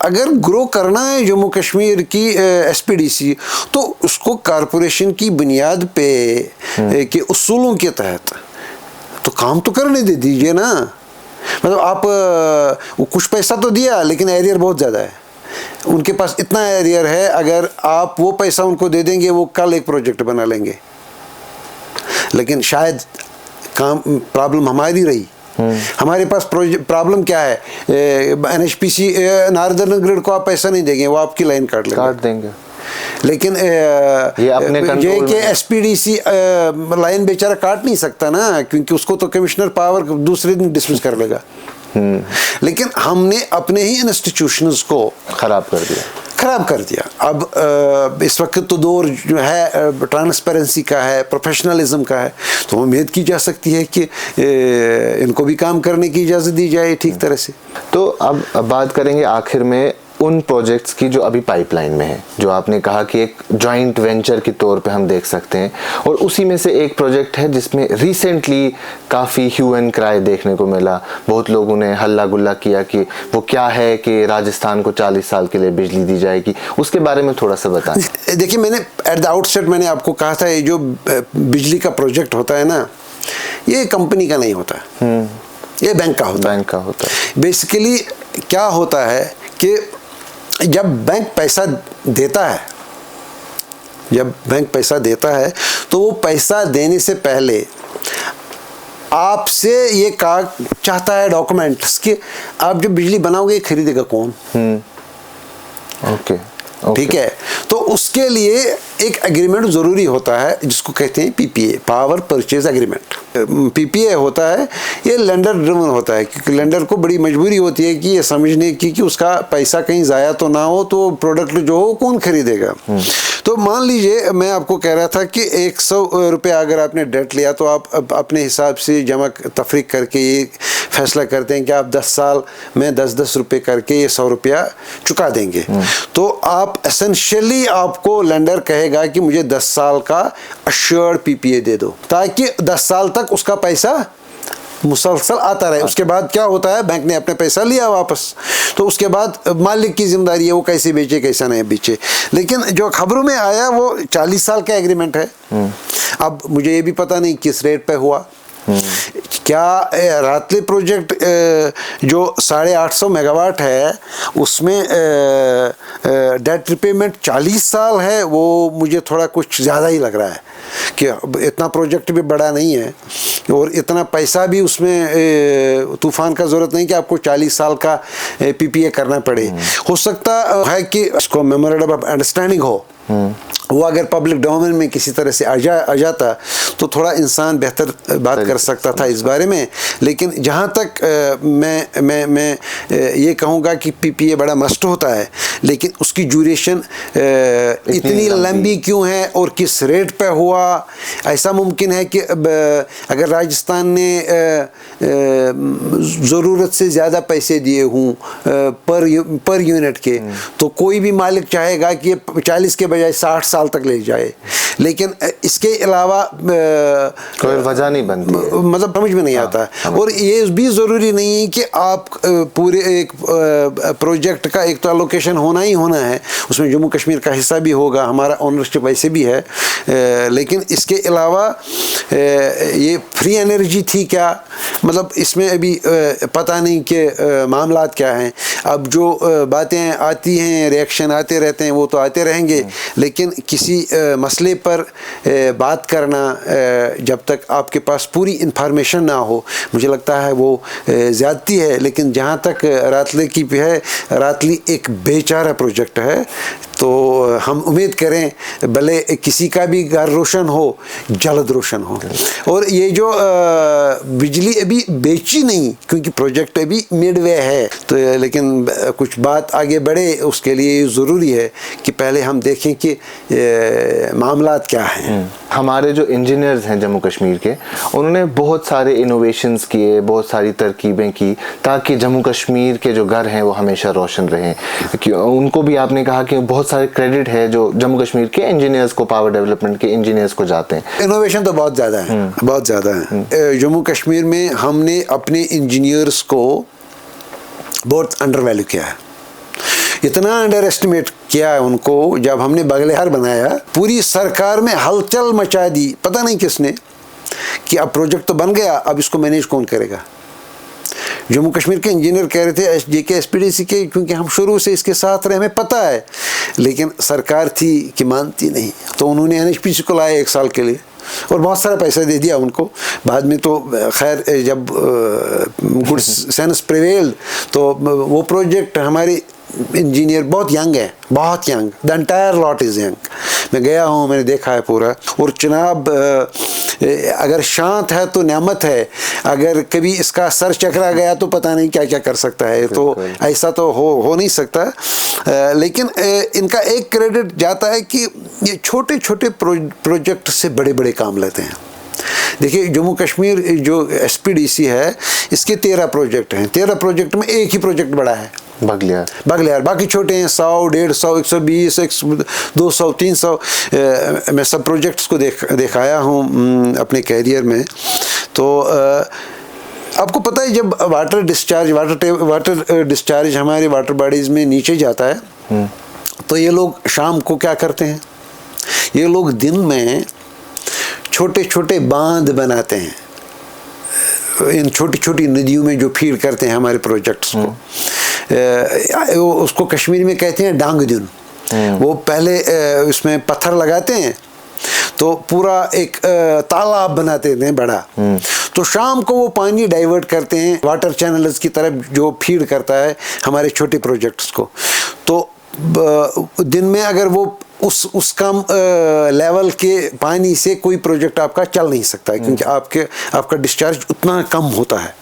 अगर ग्रो करना है जम्मू कश्मीर की एसपीडीसी, तो उसको कारपोरेशन की बुनियाद पे के उसूलों के तहत तो काम तो करने दे दीजिए ना। मतलब आप कुछ पैसा तो दिया, लेकिन एरियर बहुत ज़्यादा है उनके पास। इतना एरियर है, अगर आप वो पैसा उनको दे देंगे वो कल एक प्रोजेक्ट बना लेंगे। लेकिन शायद प्रॉब्लम हमारी रही। हमारे पास प्रॉब्लम क्या है? एनएचपीसी नॉर्दर्न ग्रिड को आप पैसा नहीं देंगे, वो आपकी लाइन काट देंगे। लेकिन ये अपने जेके एसपीडीसी लाइन बेचारा काट नहीं सकता ना, क्योंकि उसको तो कमिश्नर पावर दूसरे दिन डिसमिस कर लेगा। लेकिन हमने अपने ही इंस्टीट्यूशंस को खराब कर दिया। अब इस वक्त तो दौर जो है ट्रांसपेरेंसी का है, प्रोफेशनलिज्म का है, तो उम्मीद की जा सकती है कि इनको भी काम करने की इजाज़त दी जाए ठीक तरह से। तो अब बात करेंगे आखिर में उन प्रोजेक्ट्स की जो अभी पाइपलाइन में है, जो आपने कहा कि एक जॉइंट वेंचर के तौर पे हम देख सकते हैं, और उसी में से एक प्रोजेक्ट है जिसमें रिसेंटली काफ़ी ह्यू एंड क्राई देखने को मिला। बहुत लोगों ने हल्ला गुल्ला किया कि वो क्या है कि राजस्थान को 40 साल के लिए बिजली दी जाएगी। उसके बारे में थोड़ा सा बताएं। देखिए, मैंने एट द आउटसेट मैंने आपको कहा था, ये जो बिजली का प्रोजेक्ट होता है ना, ये कंपनी का नहीं होता, ये बैंक का होता है। बेसिकली क्या होता है कि जब बैंक पैसा देता है तो वो पैसा देने से पहले आपसे ये चाहता है डॉक्यूमेंट्स कि आप जब बिजली बनाओगे खरीदेगा कौन। ओके। ठीक है, तो उसके लिए एक एग्रीमेंट ज़रूरी होता है जिसको कहते हैं PPA, power purchase agreement. PPA होता है, ये लेंडर ड्रिवन होता है, क्योंकि लेंडर को बड़ी मजबूरी होती है कि ये समझने की कि उसका पैसा कहीं ज़ाया तो ना हो, तो प्रोडक्ट जो हो कौन खरीदेगा। तो मान लीजिए मैं आपको कह रहा था कि 100 रुपया अगर आपने डेट लिया, तो आप अपने हिसाब से जमा तफरीक करके ये फैसला करते हैं कि आप 10 साल में 10-10 रुपये करके ये 100 रुपया चुका देंगे। तो आप एसेंशियली आपको लेंडर कहेगा कि मुझे 10 साल का अश्योर्ड पीपीए दे दो, ताकि 10 साल तक उसका पैसा मुसलसल आता रहे। उसके बाद क्या होता है, बैंक ने अपने पैसा लिया वापस, तो उसके बाद मालिक की जिम्मेदारी है वो कैसे बेचे कैसा नहीं बेचे। लेकिन जो खबरों में आया वो 40 साल का एग्रीमेंट है। अब मुझे ये भी पता नहीं किस रेट पे हुआ। क्या रातले प्रोजेक्ट जो 850 मेगावाट है, उसमें डेट रिपेमेंट 40 साल है, वो मुझे थोड़ा कुछ ज़्यादा ही लग रहा है कि इतना प्रोजेक्ट भी बड़ा नहीं है और इतना पैसा भी उसमें तूफान का ज़रूरत नहीं कि आपको 40 साल का पीपीए करना पड़े। हो सकता है कि इसको मेमोरेंडम ऑफ अंडरस्टैंडिंग हो, वो अगर पब्लिक डोमेन में किसी तरह से आ जाता तो थोड़ा इंसान बेहतर बात कर सकता था इस बारे में। लेकिन जहाँ तक मैं ये कहूँगा कि पीपीए बड़ा मस्ट होता है, लेकिन उसकी ड्यूरेशन इतनी लंबी क्यों है और किस रेट पे हुआ। ऐसा मुमकिन है कि अगर राजस्थान ने ज़रूरत से ज़्यादा पैसे दिए हों पर यूनिट के, तो कोई भी मालिक चाहेगा कि 40 के बजाय 60 साल तक ले जाए। लेकिन इसके अलावा कोई वजह नहीं बनती है, मतलब समझ में नहीं आता है। और ये भी ज़रूरी नहीं है कि आप पूरे एक प्रोजेक्ट का एक तो एलोकेशन होना ही होना है, उसमें जम्मू कश्मीर का हिस्सा भी होगा, हमारा ओनरशिप वैसे भी है, लेकिन इसके अलावा ये फ्री एनर्जी थी क्या, मतलब इसमें अभी पता नहीं कि मामलात क्या हैं। अब जो बातें आती हैं, रिएक्शन आते रहते हैं, वो तो आते रहेंगे, लेकिन किसी मसले पर बात करना जब तक आपके पास पूरी इंफॉर्मेशन ना हो, मुझे लगता है वो ज़्यादती है। लेकिन जहाँ तक रातले की भी है, रातली एक बेचारा प्रोजेक्ट है, तो हम उम्मीद करें भले किसी का भी घर रोशन हो, जल्द रोशन हो। और ये जो बिजली अभी बेची नहीं, क्योंकि प्रोजेक्ट अभी मिडवे है, तो लेकिन कुछ बात आगे बढ़े उसके लिए ज़रूरी है कि पहले हम देखें कि मामलात क्या हैं। हमारे जो इंजीनियर्स हैं जम्मू कश्मीर के, उन्होंने बहुत सारे इनोवेशंस किए, बहुत सारी तरकीबें की ताकि जम्मू कश्मीर के जो घर हैं वो हमेशा रोशन रहें। उनको भी आपने कहा कि बहुत सारे क्रेडिट है जो जम्मू कश्मीर के इंजीनियर्स को, पावर डेवलपमेंट के इंजीनियर्स को जाते हैं। इनोवेशन तो बहुत ज़्यादा है, बहुत ज़्यादा है। जम्मू कश्मीर में हमने अपने इंजीनियर्स को बहुत अंडर वैल्यू किया है, इतना अंडर एस्टिमेट किया है उनको। जब हमने बगलिहार बनाया, पूरी सरकार में हलचल मचा दी, पता नहीं किसने, कि अब प्रोजेक्ट तो बन गया, अब इसको मैनेज कौन करेगा। जम्मू कश्मीर के इंजीनियर कह रहे थे JK SPDC के, क्योंकि हम शुरू से इसके साथ रहे, हमें पता है, लेकिन सरकार थी कि मानती नहीं, तो उन्होंने NHPC को लाया 1 साल के लिए और बहुत सारा पैसा दे दिया उनको। बाद में तो खैर जब गुड सेंस प्रिवेल्ड, तो वो प्रोजेक्ट हमारे इंजीनियर बहुत यंग है, बहुत young, the entire lot is young. मैं गया हूँ, मैंने देखा है पूरा। और चुनाव अगर शांत है तो नेमत है, अगर कभी इसका सर चकरा गया तो पता नहीं क्या क्या कर सकता है। तो ऐसा तो हो नहीं सकता। लेकिन इनका एक क्रेडिट जाता है कि ये छोटे छोटे प्रोजेक्ट से बड़े बड़े काम लेते हैं। देखिए, जम्मू कश्मीर जो SPDC है, इसके 13 प्रोजेक्ट हैं। 13 प्रोजेक्ट में एक ही प्रोजेक्ट बड़ा है, बगलिहार। बाकी छोटे हैं, 100, 150, 120, 200, 300। मैं सब प्रोजेक्ट्स को दिखाया हूँ अपने कैरियर में। तो आपको पता है, जब वाटर डिस्चार्ज हमारे वाटर बॉडीज़ में नीचे जाता है, तो ये लोग शाम को क्या करते हैं, ये लोग दिन में छोटे छोटे बांध बनाते हैं, इन छोटी छोटी नदियों में जो फीड करते हैं हमारे प्रोजेक्ट्स को। उसको कश्मीरी में कहते हैं डांगजुन। वो पहले उसमें पत्थर लगाते हैं, तो पूरा एक तालाब बनाते हैं बड़ा। तो शाम को वो पानी डाइवर्ट करते हैं वाटर चैनल्स की तरफ, जो फीड करता है हमारे छोटे प्रोजेक्ट्स को। तो दिन में अगर वो उस कम लेवल के पानी से कोई प्रोजेक्ट आपका चल नहीं सकता है, क्योंकि आपका डिस्चार्ज उतना कम होता है।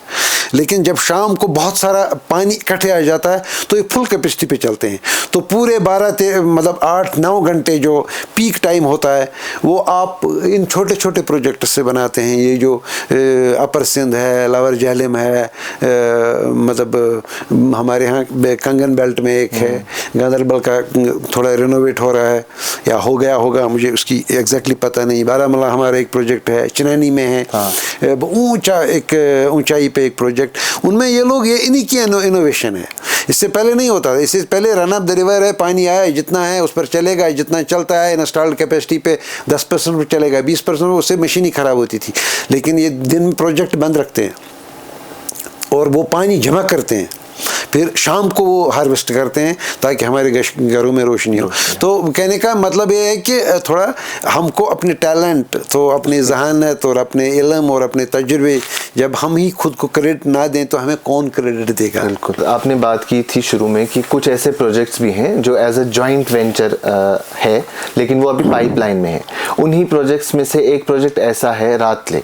लेकिन जब शाम को बहुत सारा पानी इकट्ठे आ जाता है, तो ये फुल कैपेसिटी पे चलते हैं। तो पूरे 8-9 घंटे जो पीक टाइम होता है, वो आप इन छोटे छोटे प्रोजेक्ट से बनाते हैं। ये जो अपर सिंध है, लोअर झेलम है, मतलब हमारे यहाँ कंगन बेल्ट में एक है, गांधरबल का थोड़ा रिनोवेट हो रहा है या हो गया होगा, मुझे उसकी एग्जैक्टली पता नहीं। बारामूला हमारा एक प्रोजेक्ट है, चिनैनी में है, ऊंचाई पे एक प्रोजेक्ट। उनमें ये लोग, ये इन्हीं की इनोवेशन है। इससे पहले नहीं होता था। इससे पहले रन अप द रिवर है, पानी आया जितना है उस पर चलेगा, जितना चलता है इंस्टॉल्ड कैपेसिटी पे 10% पर चलेगा, 20% उससे मशीन ही खराब होती थी। लेकिन ये दिन में प्रोजेक्ट बंद रखते हैं और वो पानी जमा करते हैं, फिर शाम को वो हार्वेस्ट करते हैं ताकि हमारे घरों में रोशनी हो। तो कहने का मतलब ये है कि थोड़ा हमको अपने टैलेंट, तो अपने जहानत और अपने इल्म और अपने तजुर्बे, जब हम ही खुद को क्रेडिट ना दें तो हमें कौन क्रेडिट देगा। बिल्कुल, आपने बात की थी शुरू में कि कुछ ऐसे प्रोजेक्ट्स भी हैं जो एज अ जॉइंट वेंचर है, लेकिन वो अभी पाइपलाइन में है। उन्हीं प्रोजेक्ट्स में से एक प्रोजेक्ट ऐसा है रातले,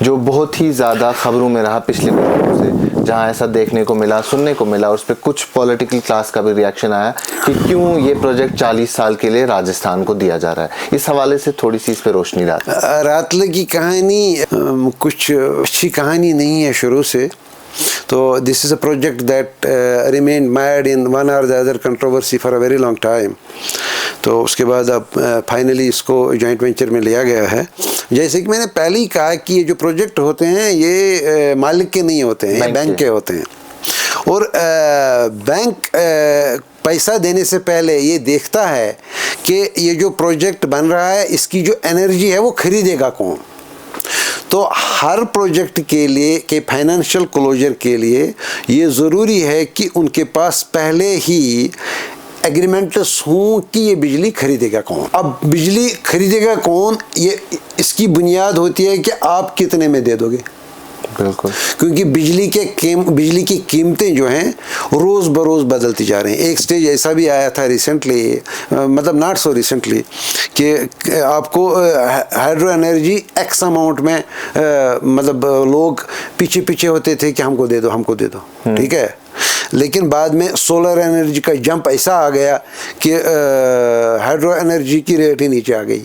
जो बहुत ही ज़्यादा खबरों में रहा पिछले महीनों से, जहाँ ऐसा देखने को मिला, सुनने को मिला, उस पर कुछ पॉलिटिकल क्लास का भी रिएक्शन आया कि क्यों ये प्रोजेक्ट 40 साल के लिए राजस्थान को दिया जा रहा है। इस हवाले से थोड़ी सी इस पर रोशनी डालें। रातले की कहानी कुछ अच्छी कहानी नहीं है शुरू से। तो this is a project that remained mired in one or the other controversy for a very long time. तो उसके बाद अब फाइनली इसको जॉइंट वेंचर में लिया गया है। जैसे कि मैंने पहले ही कहा कि ये जो प्रोजेक्ट होते हैं ये मालिक के नहीं होते हैं, ये बैंक के होते हैं। और बैंक पैसा देने से पहले ये देखता है कि ये जो प्रोजेक्ट बन रहा है इसकी जो एनर्जी है वो खरीदेगा कौन। तो हर प्रोजेक्ट के लिए के फाइनेंशियल क्लोजर के लिए ये ज़रूरी है कि उनके पास पहले ही एग्रीमेंट्स हों कि ये बिजली खरीदेगा कौन। अब बिजली खरीदेगा कौन, ये इसकी बुनियाद होती है कि आप कितने में दे दोगे। बिल्कुल, क्योंकि बिजली की कीमतें जो हैं रोज़ बरोज़ बदलती जा रही हैं। एक स्टेज ऐसा भी आया था रिसेंटली, मतलब नॉट सो रिसेंटली, कि आपको हाइड्रो एनर्जी एक्स अमाउंट में मतलब लोग पीछे पीछे होते थे कि हमको दे दो, हमको दे दो, ठीक है। लेकिन बाद में सोलर एनर्जी का जंप ऐसा आ गया कि हाइड्रो एनर्जी की रेट ही नीचे आ गई,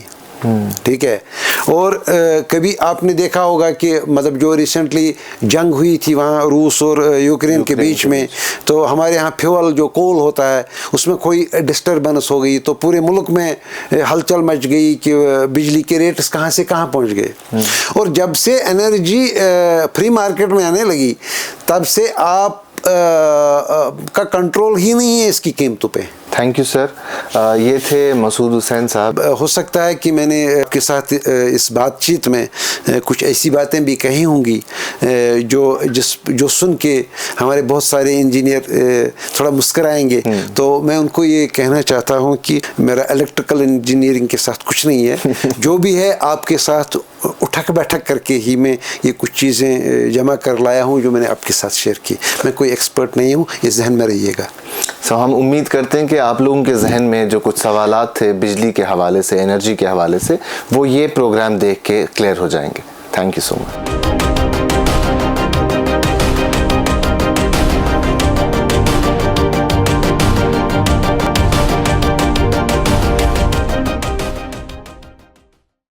ठीक है। और कभी आपने देखा होगा कि मतलब जो रिसेंटली जंग हुई थी वहाँ रूस और यूक्रेन के बीच में, तो हमारे यहाँ फ्यूल जो कोल होता है उसमें कोई डिस्टर्बेंस हो गई तो पूरे मुल्क में हलचल मच गई कि बिजली के रेट्स कहाँ से कहाँ पहुँच गए। और जब से एनर्जी फ्री मार्केट में आने लगी तब से आप का कंट्रोल ही नहीं है इसकी कीमतों पे। Thank you sir. ये थे मसूद हुसैन साहब। हो सकता है कि मैंने आपके साथ इस बातचीत में कुछ ऐसी बातें भी कही होंगी जो सुन के हमारे बहुत सारे इंजीनियर थोड़ा मुस्कराएंगे। तो मैं उनको ये कहना चाहता हूँ कि मेरा इलेक्ट्रिकल इंजीनियरिंग के साथ कुछ नहीं है। जो भी है आपके साथ उठक बैठक करके ही मैं ये कुछ चीज़ें जमा कर लाया हूँ जो मैंने आपके साथ शेयर की। मैं कोई एक्सपर्ट नहीं हूँ, ये जहन में रहिएगा। सो हम उम्मीद करते हैं कि आप लोगों के जहन में जो कुछ सवालात थे बिजली के हवाले से, एनर्जी के हवाले से, वो ये प्रोग्राम देख के क्लियर हो जाएंगे। Thank you so much.